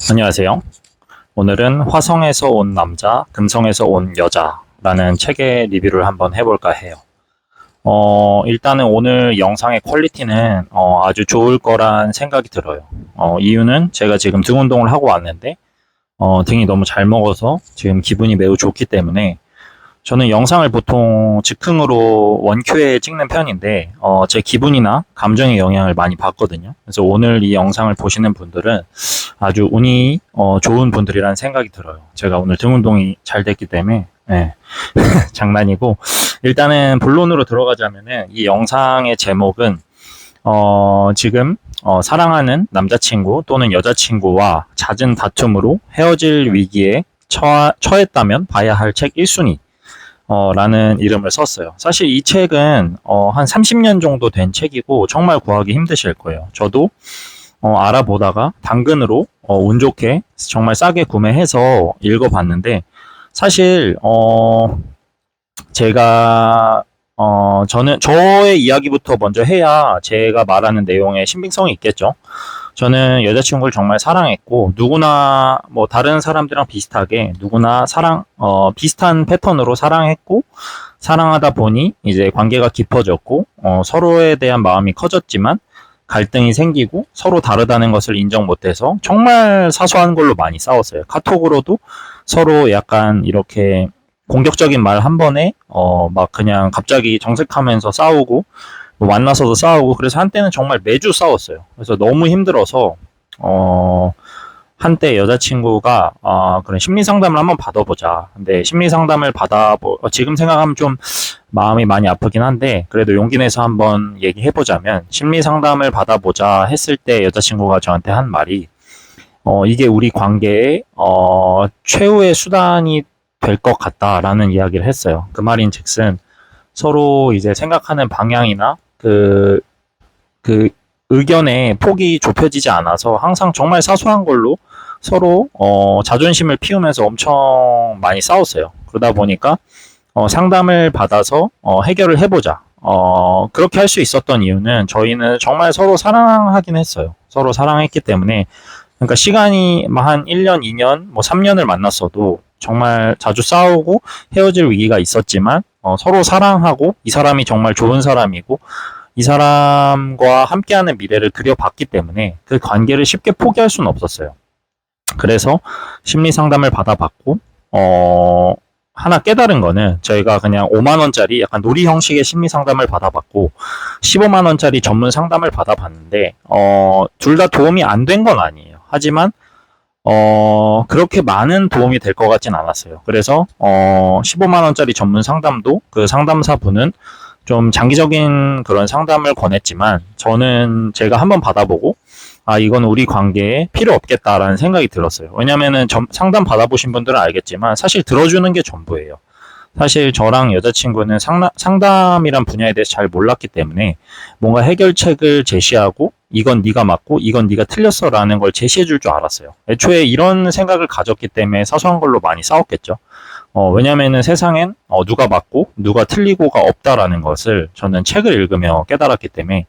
안녕하세요. 오늘은 화성에서 온 남자, 금성에서 온 여자라는 책의 리뷰를 한번 해볼까 해요. 일단은 오늘 영상의 퀄리티는 아주 좋을 거란 생각이 들어요. 이유는 제가 지금 등 운동을 하고 왔는데 등이 너무 잘 먹어서 지금 기분이 매우 좋기 때문에 저는 영상을 보통 즉흥으로 원큐에 찍는 편인데 제 기분이나 감정에 영향을 많이 받거든요. 그래서 오늘 이 영상을 보시는 분들은 아주 운이 좋은 분들이라는 생각이 들어요. 제가 오늘 등 운동이 잘 됐기 때문에 네. 장난이고, 일단은 본론으로 들어가자면은 이 영상의 제목은 지금 사랑하는 남자친구 또는 여자친구와 잦은 다툼으로 헤어질 위기에 처했다면 봐야 할 책 1순위 라는 이름을 썼어요. 사실 이 책은 한 30년 정도 된 책이고 정말 구하기 힘드실 거예요. 저도 알아보다가 당근으로 운 좋게 정말 싸게 구매해서 읽어봤는데, 사실 제가 저는 저의 이야기부터 먼저 해야 제가 말하는 내용에 신빙성이 있겠죠. 저는 여자친구를 정말 사랑했고, 누구나 뭐 다른 사람들이랑 비슷하게 누구나 비슷한 패턴으로 사랑했고, 사랑하다 보니 이제 관계가 깊어졌고, 서로에 대한 마음이 커졌지만 갈등이 생기고 서로 다르다는 것을 인정 못해서 정말 사소한 걸로 많이 싸웠어요. 카톡으로도 서로 약간 이렇게 공격적인 말 한 번에 막 그냥 갑자기 정색하면서 싸우고, 뭐 만나서도 싸우고, 그래서 한때는 정말 매주 싸웠어요. 그래서 너무 힘들어서 한때 여자친구가 그런 심리 상담을 한번 받아보자. 근데 심리 상담을 지금 생각하면 좀 마음이 많이 아프긴 한데, 그래도 용기 내서 한번 얘기해보자면, 심리 상담을 받아보자 했을 때 여자친구가 저한테 한 말이 이게 우리 관계의 최후의 수단이 될 것 같다라는 이야기를 했어요. 그 말인 즉슨 서로 이제 생각하는 방향이나 그 의견의 폭이 좁혀지지 않아서 항상 정말 사소한 걸로 서로 자존심을 피우면서 엄청 많이 싸웠어요. 그러다 보니까 상담을 받아서 해결을 해보자. 그렇게 할 수 있었던 이유는 저희는 정말 서로 사랑하긴 했어요. 서로 사랑했기 때문에, 그러니까 시간이 한 1년, 2년, 뭐 3년을 만났어도 정말 자주 싸우고 헤어질 위기가 있었지만 서로 사랑하고, 이 사람이 정말 좋은 사람이고 이 사람과 함께하는 미래를 그려봤기 때문에 그 관계를 쉽게 포기할 수는 없었어요. 그래서 심리 상담을 받아봤고, 하나 깨달은 거는, 저희가 그냥 5만 원짜리 약간 놀이 형식의 심리 상담을 받아봤고 15만 원짜리 전문 상담을 받아봤는데 둘 다 도움이 안 된 건 아니에요. 하지만 그렇게 많은 도움이 될 것 같진 않았어요. 그래서 15만 원짜리 전문 상담도 그 상담사분은 좀 장기적인 그런 상담을 권했지만, 저는 제가 한번 받아보고 이건 우리 관계에 필요 없겠다라는 생각이 들었어요. 왜냐면은 상담 받아보신 분들은 알겠지만 사실 들어주는 게 전부예요. 사실 저랑 여자친구는 상담이란 분야에 대해서 잘 몰랐기 때문에 뭔가 해결책을 제시하고, 이건 네가 맞고 이건 네가 틀렸어라는 걸 제시해 줄 줄 알았어요. 애초에 이런 생각을 가졌기 때문에 사소한 걸로 많이 싸웠겠죠. 왜냐면은 세상엔 누가 맞고 누가 틀리고가 없다라는 것을 저는 책을 읽으며 깨달았기 때문에,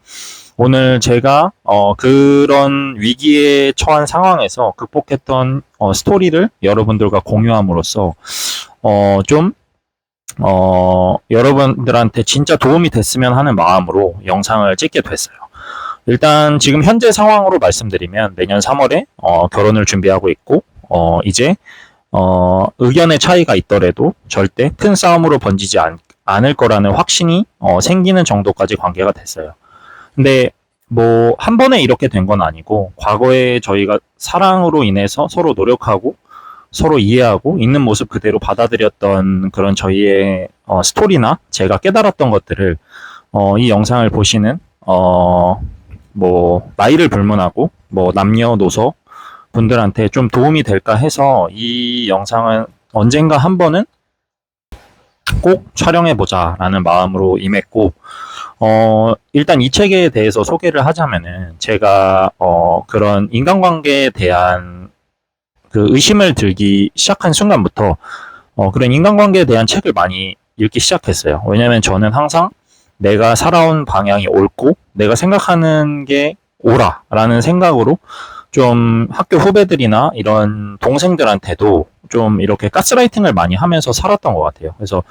오늘 제가 그런 위기에 처한 상황에서 극복했던 스토리를 여러분들과 공유함으로써 좀 여러분들한테 진짜 도움이 됐으면 하는 마음으로 영상을 찍게 됐어요. 일단 지금 현재 상황으로 말씀드리면, 내년 3월에 결혼을 준비하고 있고, 이제 의견의 차이가 있더라도 절대 큰 싸움으로 번지지 않을 거라는 확신이 생기는 정도까지 관계가 됐어요. 근데 뭐 한 번에 이렇게 된 건 아니고, 과거에 저희가 사랑으로 인해서 서로 노력하고 서로 이해하고 있는 모습 그대로 받아들였던 그런 저희의 스토리나 제가 깨달았던 것들을 이 영상을 보시는 뭐 나이를 불문하고 뭐 남녀노소 분들한테 좀 도움이 될까 해서 이 영상은 언젠가 한 번은 꼭 촬영해보자 라는 마음으로 임했고, 일단 이 책에 대해서 소개를 하자면은, 제가 그런 인간관계에 대한 그 의심을 들기 시작한 순간부터 그런 인간관계에 대한 책을 많이 읽기 시작했어요. 왜냐면 저는 항상 내가 살아온 방향이 옳고 내가 생각하는 게 옳아라는 생각으로 좀 학교 후배들이나 이런 동생들한테도 좀 이렇게 가스라이팅을 많이 하면서 살았던 것 같아요. 그래서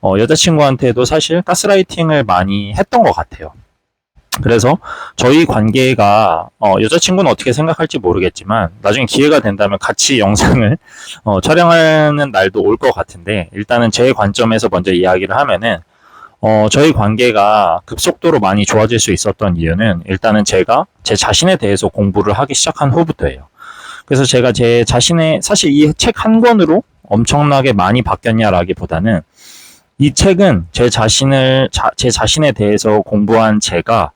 여자친구한테도 사실 가스라이팅을 많이 했던 것 같아요. 그래서 저희 관계가 여자친구는 어떻게 생각할지 모르겠지만 나중에 기회가 된다면 같이 영상을 촬영하는 날도 올 것 같은데, 일단은 제 관점에서 먼저 이야기를 하면은 저희 관계가 급속도로 많이 좋아질 수 있었던 이유는 일단은 제가 제 자신에 대해서 공부를 하기 시작한 후부터예요. 그래서 제가 제 자신의, 사실 이 책 한 권으로 엄청나게 많이 바뀌었냐라기보다는 이 책은 제 자신에 대해서 공부한 제가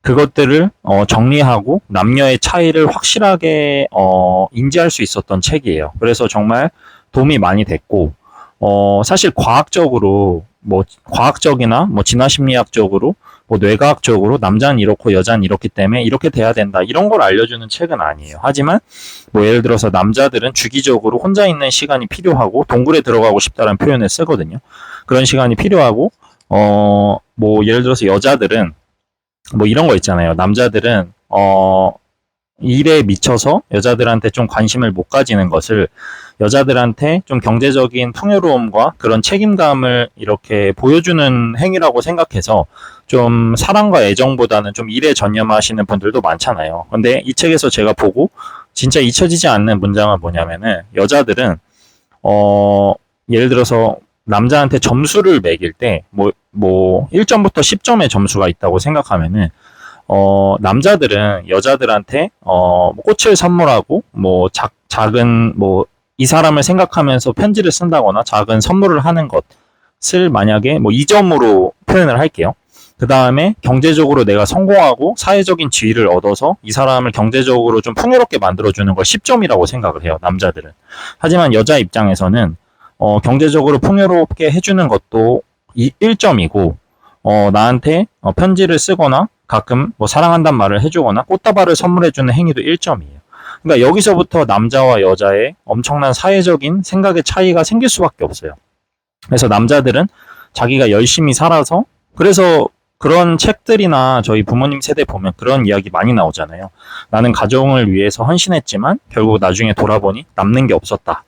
그것들을 정리하고 남녀의 차이를 확실하게 인지할 수 있었던 책이에요. 그래서 정말 도움이 많이 됐고, 사실 과학적으로 뭐 과학적이나 뭐 진화심리학적으로 뭐 뇌과학적으로 남자는 이렇고 여자는 이렇기 때문에 이렇게 돼야 된다 이런 걸 알려주는 책은 아니에요. 하지만 뭐 예를 들어서 남자들은 주기적으로 혼자 있는 시간이 필요하고 동굴에 들어가고 싶다는 표현을 쓰거든요. 그런 시간이 필요하고 뭐 예를 들어서 여자들은 뭐 이런 거 있잖아요. 남자들은 일에 미쳐서 여자들한테 좀 관심을 못 가지는 것을 여자들한테 좀 경제적인 풍요로움과 그런 책임감을 이렇게 보여주는 행위라고 생각해서 좀 사랑과 애정보다는 좀 일에 전념하시는 분들도 많잖아요. 근데 이 책에서 제가 보고 진짜 잊혀지지 않는 문장은 뭐냐면은 여자들은 예를 들어서 남자한테 점수를 매길 때 뭐 1점부터 10점의 점수가 있다고 생각하면은 남자들은 여자들한테 뭐 꽃을 선물하고 뭐 작은 뭐 이 사람을 생각하면서 편지를 쓴다거나 작은 선물을 하는 것을 만약에 뭐 2점으로 표현을 할게요. 그 다음에 경제적으로 내가 성공하고 사회적인 지위를 얻어서 이 사람을 경제적으로 좀 풍요롭게 만들어주는 걸 10점이라고 생각을 해요, 남자들은. 하지만 여자 입장에서는 경제적으로 풍요롭게 해주는 것도 1점이고, 나한테 편지를 쓰거나 가끔 뭐 사랑한다는 말을 해주거나 꽃다발을 선물해주는 행위도 1점이에요. 그러니까 여기서부터 남자와 여자의 엄청난 사회적인 생각의 차이가 생길 수밖에 없어요. 그래서 남자들은 자기가 열심히 살아서, 그래서 그런 책들이나 저희 부모님 세대 보면 그런 이야기 많이 나오잖아요. 나는 가정을 위해서 헌신했지만 결국 나중에 돌아보니 남는 게 없었다.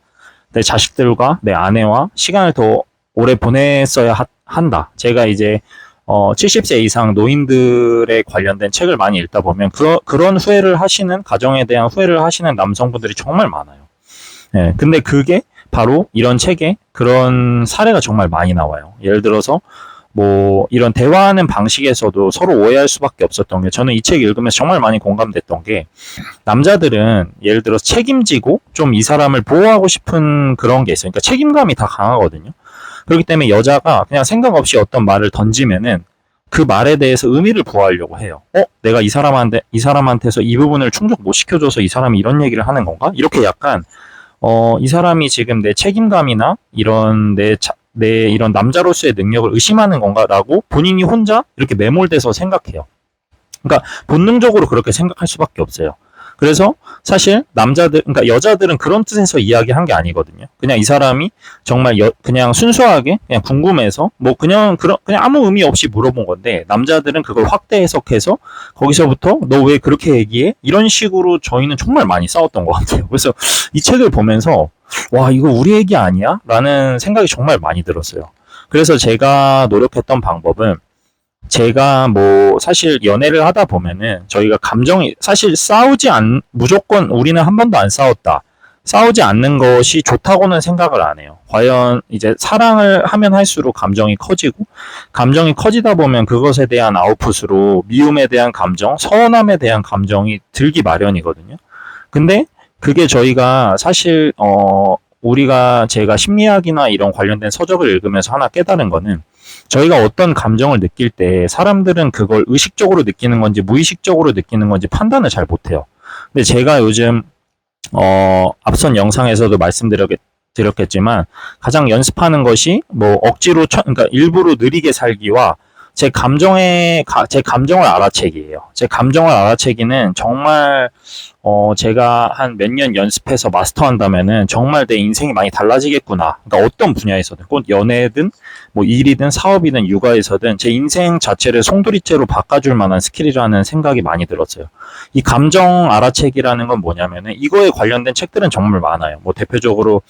내 자식들과 내 아내와 시간을 더 오래 보냈어야 한다. 제가 이제 70세 이상 노인들에 관련된 책을 많이 읽다 보면 그런 후회를 하시는, 가정에 대한 후회를 하시는 남성분들이 정말 많아요. 예, 근데 그게 바로 이런 책에 그런 사례가 정말 많이 나와요. 예를 들어서 뭐 이런 대화하는 방식에서도 서로 오해할 수밖에 없었던 게, 저는 이 책 읽으면서 정말 많이 공감됐던 게, 남자들은 예를 들어서 책임지고 좀 이 사람을 보호하고 싶은 그런 게 있어요. 그러니까 책임감이 다 강하거든요. 그렇기 때문에 여자가 그냥 생각 없이 어떤 말을 던지면은 그 말에 대해서 의미를 부여하려고 해요. 내가 이 사람한테서 이 부분을 충족 못 시켜줘서 이 사람이 이런 얘기를 하는 건가? 이렇게 약간 이 사람이 지금 내 책임감이나 이런 내 이런 남자로서의 능력을 의심하는 건가라고 본인이 혼자 이렇게 매몰돼서 생각해요. 그러니까 본능적으로 그렇게 생각할 수밖에 없어요. 그래서 사실 그러니까 여자들은 그런 뜻에서 이야기한 게 아니거든요. 그냥 이 사람이 정말 그냥 순수하게 그냥 궁금해서 뭐 그냥 아무 의미 없이 물어본 건데, 남자들은 그걸 확대 해석해서 거기서부터 너 왜 그렇게 얘기해? 이런 식으로 저희는 정말 많이 싸웠던 것 같아요. 그래서 이 책을 보면서 와, 이거 우리 얘기 아니야? 라는 생각이 정말 많이 들었어요. 그래서 제가 노력했던 방법은, 제가 뭐 사실 연애를 하다 보면은 저희가 감정이 사실 무조건 우리는 한 번도 안 싸웠다, 싸우지 않는 것이 좋다고는 생각을 안 해요. 과연 이제 사랑을 하면 할수록 감정이 커지고, 감정이 커지다 보면 그것에 대한 아웃풋으로 미움에 대한 감정, 서운함에 대한 감정이 들기 마련이거든요. 근데 그게 저희가 사실 제가 심리학이나 이런 관련된 서적을 읽으면서 하나 깨달은 거는, 저희가 어떤 감정을 느낄 때 사람들은 그걸 의식적으로 느끼는 건지 무의식적으로 느끼는 건지 판단을 잘 못해요. 근데 제가 요즘 앞선 영상에서도 말씀드렸겠지만 가장 연습하는 것이 뭐 억지로 그러니까 일부러 느리게 살기와 제 감정을 알아채기예요. 제 감정을 알아채기는 정말 제가 한 몇 년 연습해서 마스터한다면은 정말 내 인생이 많이 달라지겠구나. 그러니까 어떤 분야에서든, 꼭 연애든, 뭐 일이든, 사업이든, 육아에서든 제 인생 자체를 송두리째로 바꿔줄 만한 스킬이라는 생각이 많이 들었어요. 이 감정 알아채기라는 건 뭐냐면은 이거에 관련된 책들은 정말 많아요. 뭐 대표적으로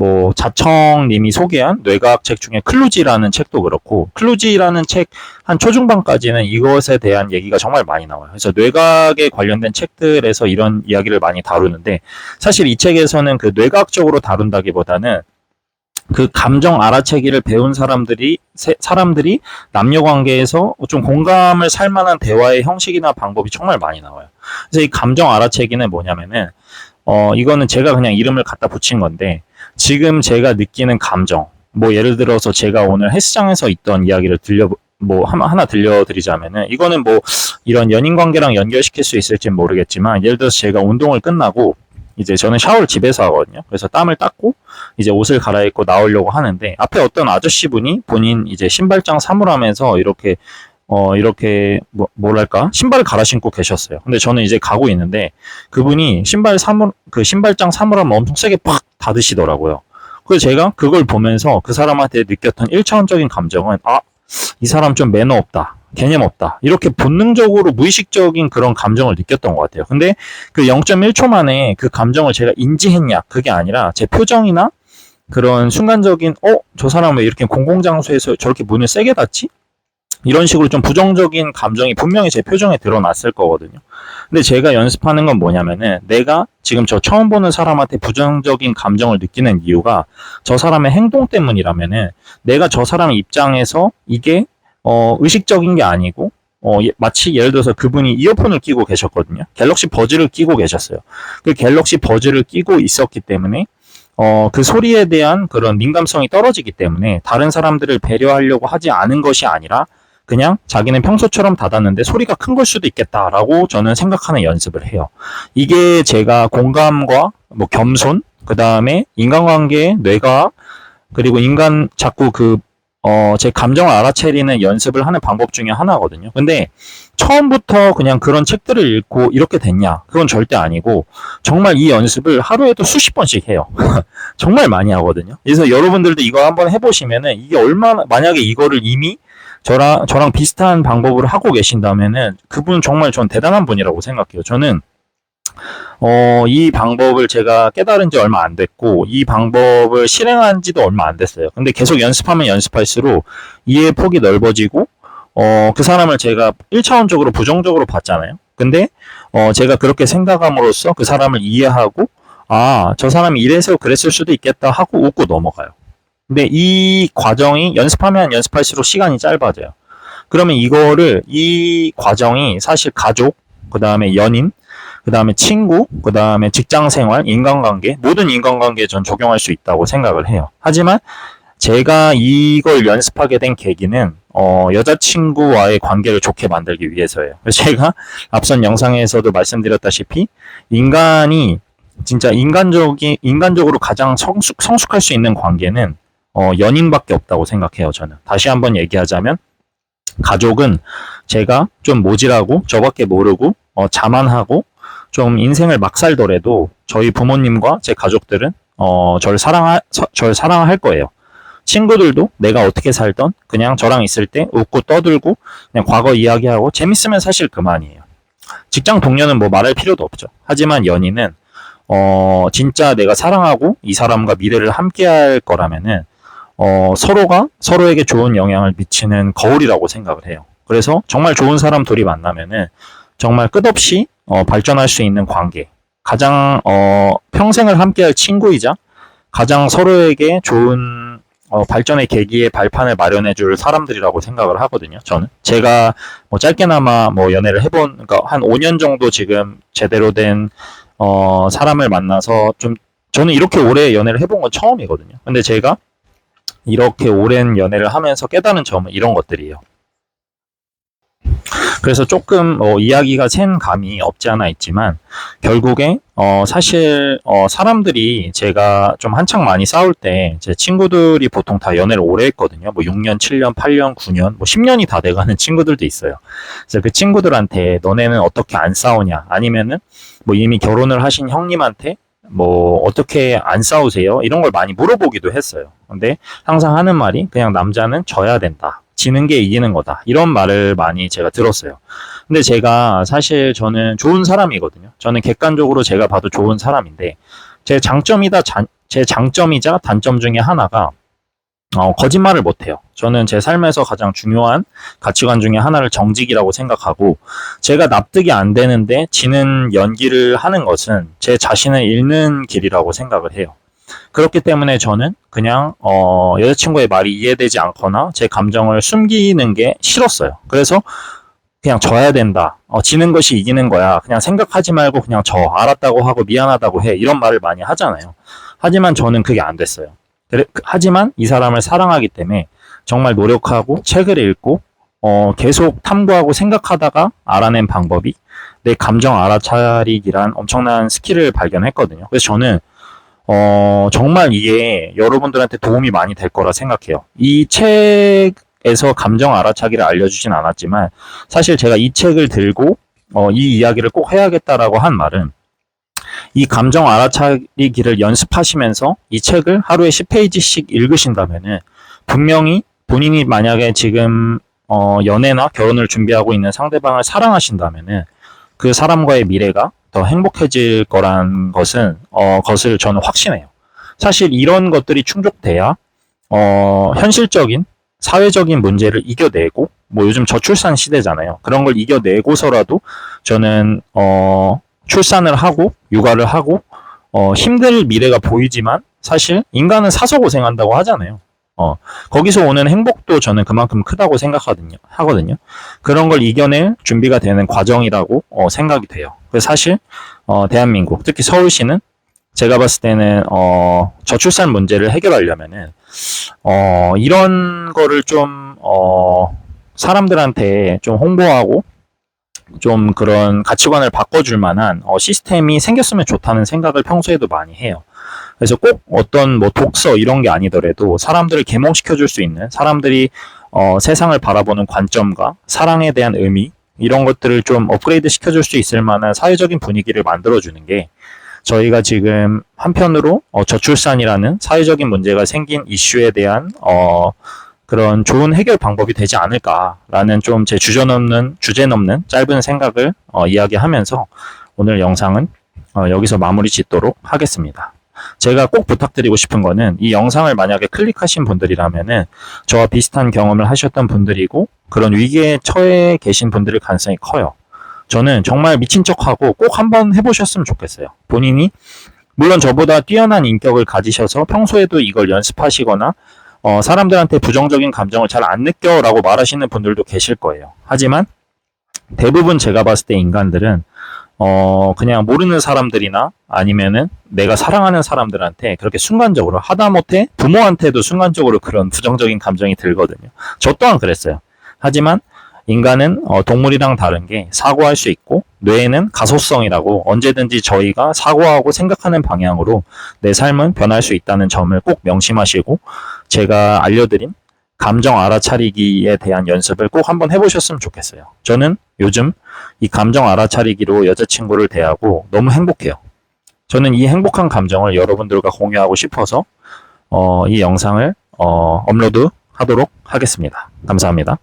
뭐 자청님이 소개한 뇌과학 책 중에 클루지라는 책도 그렇고, 클루지라는 책 한 초중반까지는 이것에 대한 얘기가 정말 많이 나와요. 그래서 뇌과학에 관련된 책들에서 이런 이야기를 많이 다루는데, 사실 이 책에서는 그 뇌과학적으로 다룬다기보다는 그 감정 알아채기를 배운 사람들이 남녀 관계에서 좀 공감을 살 만한 대화의 형식이나 방법이 정말 많이 나와요. 그래서 이 감정 알아채기는 뭐냐면은 이거는 제가 그냥 이름을 갖다 붙인 건데, 지금 제가 느끼는 감정, 뭐 예를 들어서 제가 오늘 헬스장에서 있던 이야기를 하나 들려드리자면은, 이거는 뭐 이런 연인 관계랑 연결시킬 수 있을지 모르겠지만, 예를 들어서 제가 운동을 끝나고 이제 저는 샤워를 집에서 하거든요. 그래서 땀을 닦고 이제 옷을 갈아입고 나오려고 하는데, 앞에 어떤 아저씨 분이 본인 이제 신발장 사물함에서 이렇게 뭐랄까 신발을 갈아 신고 계셨어요. 근데 저는 이제 가고 있는데, 그분이 신발장 사물함을 엄청 세게 팍 닫으시더라고요. 그래서 제가 그걸 보면서 그 사람한테 느꼈던 1차원적인 감정은, 이 사람 좀 매너 없다, 개념 없다, 이렇게 본능적으로 무의식적인 그런 감정을 느꼈던 것 같아요. 근데 그 0.1초 만에 그 감정을 제가 인지했냐, 그게 아니라 제 표정이나 그런 순간적인 저 사람 왜 이렇게 공공장소에서 저렇게 문을 세게 닫지? 이런 식으로 좀 부정적인 감정이 분명히 제 표정에 드러났을 거거든요. 근데 제가 연습하는 건 뭐냐면은, 내가 지금 저 처음 보는 사람한테 부정적인 감정을 느끼는 이유가 저 사람의 행동 때문이라면은, 내가 저 사람 입장에서 이게 의식적인 게 아니고, 마치 예를 들어서 그분이 이어폰을 끼고 계셨거든요. 갤럭시 버즈를 끼고 계셨어요. 그 갤럭시 버즈를 끼고 있었기 때문에 그 소리에 대한 그런 민감성이 떨어지기 때문에 다른 사람들을 배려하려고 하지 않은 것이 아니라 그냥 자기는 평소처럼 닫았는데 소리가 큰 걸 수도 있겠다라고 저는 생각하는 연습을 해요. 이게 제가 공감과 뭐 겸손, 그 다음에 인간관계, 뇌과학, 그리고 자꾸 제 감정을 알아채리는 연습을 하는 방법 중에 하나거든요. 근데 처음부터 그냥 그런 책들을 읽고 이렇게 됐냐? 그건 절대 아니고, 정말 이 연습을 하루에도 수십 번씩 해요. 정말 많이 하거든요. 그래서 여러분들도 이거 한번 해보시면은, 이게 만약에 이거를 이미 저랑 비슷한 방법을 하고 계신다면은, 그분 정말 전 대단한 분이라고 생각해요. 저는 이 방법을 제가 깨달은 지 얼마 안 됐고, 이 방법을 실행한 지도 얼마 안 됐어요. 근데 계속 연습하면 연습할수록 이해의 폭이 넓어지고, 그 사람을 제가 1차원적으로 부정적으로 봤잖아요. 근데, 제가 그렇게 생각함으로써 그 사람을 이해하고, 저 사람이 이래서 그랬을 수도 있겠다 하고 웃고 넘어가요. 근데 이 과정이 연습하면 연습할수록 시간이 짧아져요. 그러면 이 과정이 사실 가족, 그 다음에 연인, 그 다음에 친구, 그 다음에 직장생활, 인간관계, 모든 인간관계에 전 적용할 수 있다고 생각을 해요. 하지만 제가 이걸 연습하게 된 계기는 여자친구와의 관계를 좋게 만들기 위해서예요. 그래서 제가 앞선 영상에서도 말씀드렸다시피, 인간이 진짜 인간적으로 가장 성숙할 수 있는 관계는 연인밖에 없다고 생각해요. 저는 다시 한번 얘기하자면, 가족은 제가 좀 모질하고 저밖에 모르고 자만하고 좀 인생을 막 살더라도 저희 부모님과 제 가족들은 저를 사랑할 거예요. 친구들도 내가 어떻게 살던 그냥 저랑 있을 때 웃고 떠들고 그냥 과거 이야기하고 재밌으면 사실 그만이에요. 직장 동료는 뭐 말할 필요도 없죠. 하지만 연인은 진짜 내가 사랑하고 이 사람과 미래를 함께 할 거라면은 서로가 서로에게 좋은 영향을 미치는 거울이라고 생각을 해요. 그래서 정말 좋은 사람 둘이 만나면은 정말 끝없이 발전할 수 있는 관계, 가장 평생을 함께할 친구이자 가장 서로에게 좋은 발전의 계기의 발판을 마련해줄 사람들이라고 생각을 하거든요. 저는 제가 뭐 짧게나마 뭐 연애를 그러니까 한 5년 정도 지금 제대로 된 사람을 만나서 저는 이렇게 오래 연애를 해본 건 처음이거든요. 근데 제가 이렇게 오랜 연애를 하면서 깨달은 점은 이런 것들이에요. 그래서 조금 이야기가 센 감이 없지 않아 있지만 결국에 사실 사람들이 제가 좀 한창 많이 싸울 때 제 친구들이 보통 다 연애를 오래 했거든요. 뭐 6년, 7년, 8년, 9년, 뭐 10년이 다 돼가는 친구들도 있어요. 그래서 그 친구들한테 너네는 어떻게 안 싸우냐, 아니면은 뭐 이미 결혼을 하신 형님한테 뭐 어떻게 안 싸우세요? 이런 걸 많이 물어보기도 했어요. 근데 항상 하는 말이 그냥 남자는 져야 된다. 지는 게 이기는 거다. 이런 말을 많이 제가 들었어요. 근데 제가 사실 저는 좋은 사람이거든요. 저는 객관적으로 제가 봐도 좋은 사람인데 제 장점이자 단점 중에 하나가 거짓말을 못해요. 저는 제 삶에서 가장 중요한 가치관 중에 하나를 정직이라고 생각하고, 제가 납득이 안 되는데 지는 연기를 하는 것은 제 자신을 잃는 길이라고 생각을 해요. 그렇기 때문에 저는 그냥 여자친구의 말이 이해되지 않거나 제 감정을 숨기는 게 싫었어요. 그래서 그냥 져야 된다. 지는 것이 이기는 거야. 그냥 생각하지 말고 그냥 져. 알았다고 하고 미안하다고 해. 이런 말을 많이 하잖아요. 하지만 저는 그게 안 됐어요. 하지만 이 사람을 사랑하기 때문에 정말 노력하고 책을 읽고 계속 탐구하고 생각하다가 알아낸 방법이 내 감정 알아차리기란 엄청난 스킬을 발견했거든요. 그래서 저는 정말 이게 여러분들한테 도움이 많이 될 거라 생각해요. 이 책에서 감정 알아차기를 알려주진 않았지만 사실 제가 이 책을 들고 이 이야기를 꼭 해야겠다라고 한 말은, 이 감정 알아차리기를 연습하시면서 이 책을 하루에 10페이지씩 읽으신다면은 분명히 본인이 만약에 지금 연애나 결혼을 준비하고 있는 상대방을 사랑하신다면은 그 사람과의 미래가 더 행복해질 거란 것을 저는 확신해요. 사실 이런 것들이 충족돼야 현실적인 사회적인 문제를 이겨내고, 뭐 요즘 저출산 시대잖아요. 그런 걸 이겨내고서라도 저는 출산을 하고 육아를 하고 힘들 미래가 보이지만 사실 인간은 사서 고생한다고 하잖아요. 거기서 오는 행복도 저는 그만큼 크다고 하거든요. 그런 걸 이겨낼 준비가 되는 과정이라고 생각이 돼요. 그래서 사실 대한민국, 특히 서울시는 제가 봤을 때는 저출산 문제를 해결하려면은 이런 거를 좀 사람들한테 좀 홍보하고 좀 그런 가치관을 바꿔줄 만한 시스템이 생겼으면 좋다는 생각을 평소에도 많이 해요. 그래서 꼭 어떤 뭐 독서 이런 게 아니더라도 사람들을 계몽시켜줄 수 있는, 사람들이 세상을 바라보는 관점과 사랑에 대한 의미, 이런 것들을 좀 업그레이드 시켜줄 수 있을 만한 사회적인 분위기를 만들어주는 게 저희가 지금 한편으로 저출산이라는 사회적인 문제가 생긴 이슈에 대한 그런 좋은 해결 방법이 되지 않을까라는 좀 제 주제 넘는 짧은 생각을 이야기하면서 오늘 영상은 여기서 마무리 짓도록 하겠습니다. 제가 꼭 부탁드리고 싶은 거는, 이 영상을 만약에 클릭하신 분들이라면은 저와 비슷한 경험을 하셨던 분들이고 그런 위기에 처해 계신 분들일 가능성이 커요. 저는 정말 미친 척하고 꼭 한번 해보셨으면 좋겠어요. 본인이 물론 저보다 뛰어난 인격을 가지셔서 평소에도 이걸 연습하시거나 사람들한테 부정적인 감정을 잘 안 느껴라고 말하시는 분들도 계실 거예요. 하지만 대부분 제가 봤을 때 인간들은 그냥 모르는 사람들이나 아니면은 내가 사랑하는 사람들한테 그렇게 순간적으로, 하다못해 부모한테도 순간적으로 그런 부정적인 감정이 들거든요. 저 또한 그랬어요. 하지만 인간은 동물이랑 다른 게 사고할 수 있고, 뇌에는 가소성이라고 언제든지 저희가 사고하고 생각하는 방향으로 내 삶은 변할 수 있다는 점을 꼭 명심하시고, 제가 알려드린 감정 알아차리기에 대한 연습을 꼭 한번 해보셨으면 좋겠어요. 저는 요즘 이 감정 알아차리기로 여자친구를 대하고 너무 행복해요. 저는 이 행복한 감정을 여러분들과 공유하고 싶어서 이 영상을 업로드 하도록 하겠습니다. 감사합니다.